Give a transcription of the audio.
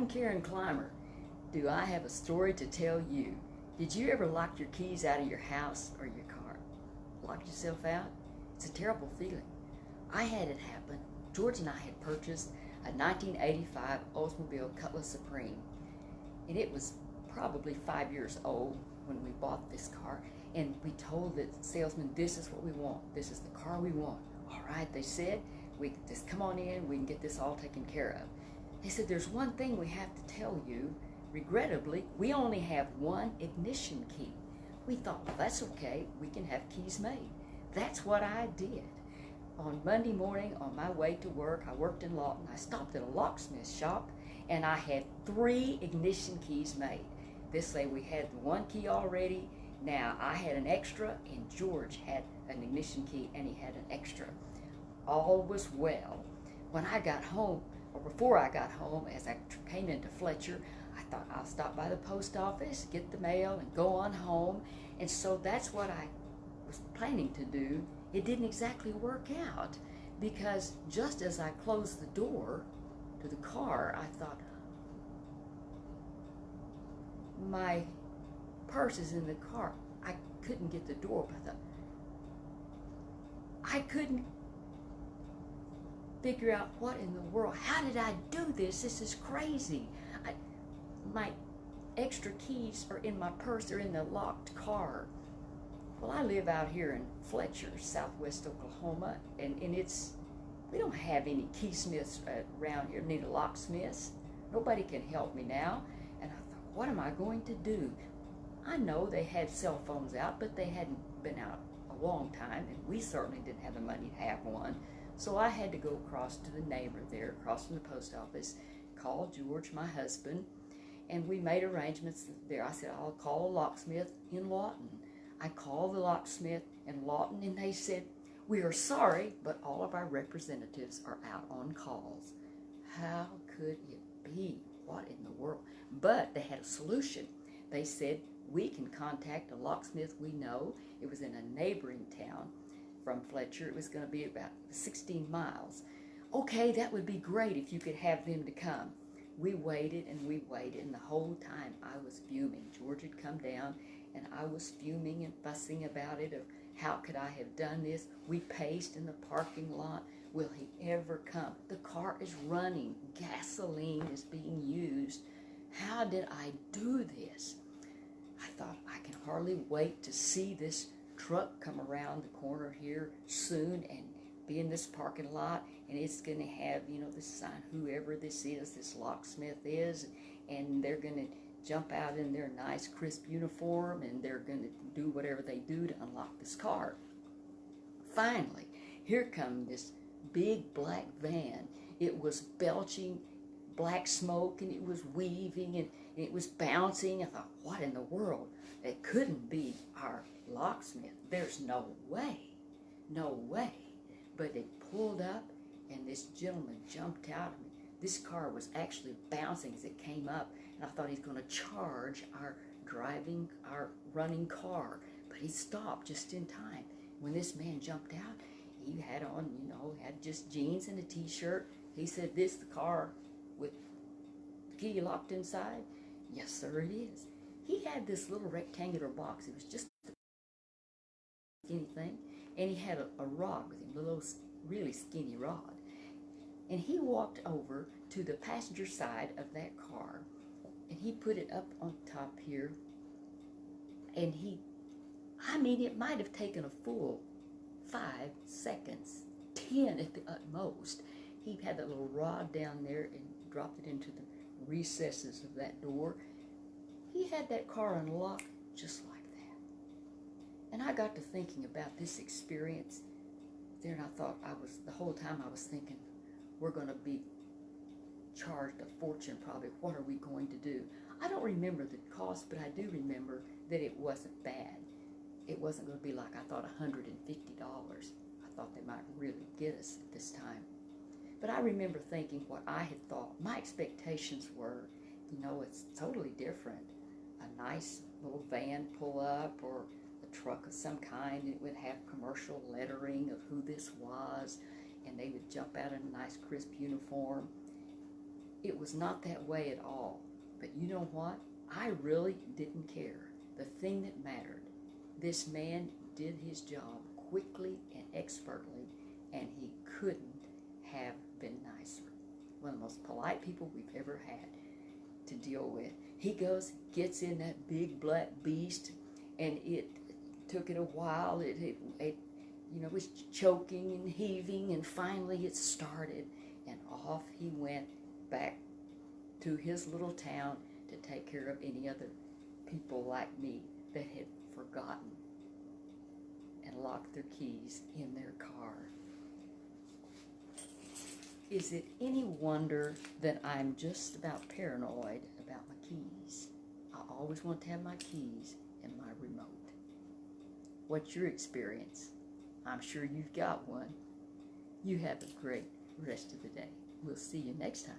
I'm Karen Clymer. Do I have a story to tell you? Did you ever lock your keys out of your house or your car? Lock yourself out? It's a terrible feeling. I had it happen. George and I had purchased a 1985 Oldsmobile Cutlass Supreme, and it was probably 5 years old when we bought this car, and we told the salesman, this is what we want. This is the car we want. All right, they said, we just come on in, we can get this all taken care of. They said, there's one thing we have to tell you. Regrettably, we only have one ignition key. We thought, well, that's okay. We can have keys made. That's what I did. On Monday morning, on my way to work, I worked in Lawton. I stopped at a locksmith shop, and I had 3 ignition keys made. This way, we had the one key already. Now, I had an extra, and George had an ignition key, and he had an extra. All was well. When I got home, or before I got home, as I came into Fletcher, I thought I'll stop by the post office, get the mail, and go on home. And so that's what I was planning to do. It didn't exactly work out, because just as I closed the door to the car, I thought, my purse is in the car. I couldn't get the door open. I couldn't figure out what in the world. How did I do this? This is crazy. My extra keys are in my purse. They're in the locked car. Well, I live out here in Fletcher, southwest Oklahoma, and we don't have any keysmiths around here, need a locksmiths. Nobody can help me now. And I thought, what am I going to do? I know they had cell phones out, but they hadn't been out a long time, and we certainly didn't have the money to have one. So I had to go across to the neighbor there, across from the post office, call George, my husband, and we made arrangements there. I said, I'll call a locksmith in Lawton. I called the locksmith in Lawton, and they said, we are sorry, but all of our representatives are out on calls. How could it be? What in the world? But they had a solution. They said, we can contact a locksmith we know. It was in a neighboring town from Fletcher. It was going to be about 16 miles. Okay, that would be great if you could have them to come. We waited, and the whole time I was fuming. George had come down, and I was fuming and fussing about it, of how could I have done this? We paced in the parking lot. Will he ever come? The car is running. Gasoline is being used. How did I do this? I thought, I can hardly wait to see this truck come around the corner here soon and be in this parking lot, and it's going to have, this sign, whoever this is, this locksmith is, and they're going to jump out in their nice crisp uniform, and they're going to do whatever they do to unlock this car. Finally, here comes this big black van. It was belching black smoke, and it was weaving, and it was bouncing. I thought, what in the world? It couldn't be our locksmith. There's no way. No way. But it pulled up, and this gentleman jumped out. This car was actually bouncing as it came up, and I thought he's going to charge our running car. But he stopped just in time. When this man jumped out, he had on, had just jeans and a t-shirt. He said, this the car with the key locked inside? Yes, sir, it is. He had this little rectangular box. It was just anything, and he had a rod with him, a little really skinny rod. And he walked over to the passenger side of that car, and he put it up on top here, and it might have taken a full 5 seconds, 10 at the utmost. He had that little rod down there and dropped it into the recesses of that door. He had that car unlocked just like that. And I got to thinking about this experience there, and I thought, the whole time I was thinking, we're going to be charged a fortune probably. What are we going to do? I don't remember the cost, but I do remember that it wasn't bad. It wasn't going to be like I thought $150. I thought they might really get us at this time. But I remember thinking what I had thought. My expectations were, it's totally different. A nice little van pull up, or a truck of some kind. It would have commercial lettering of who this was, and they would jump out in a nice crisp uniform. It was not that way at all. But you know what? I really didn't care. The thing that mattered, this man did his job quickly and expertly, and he couldn't have been nicer. One of the most polite people we've ever had to deal with. He goes, gets in that big black beast, and it took it a while. It was choking and heaving, and finally it started, and off he went back to his little town to take care of any other people like me that had forgotten and locked their keys in their car. Is it any wonder that I'm just about paranoid about my keys? I always want to have my keys and my remote. What's your experience? I'm sure you've got one. You have a great rest of the day. We'll see you next time.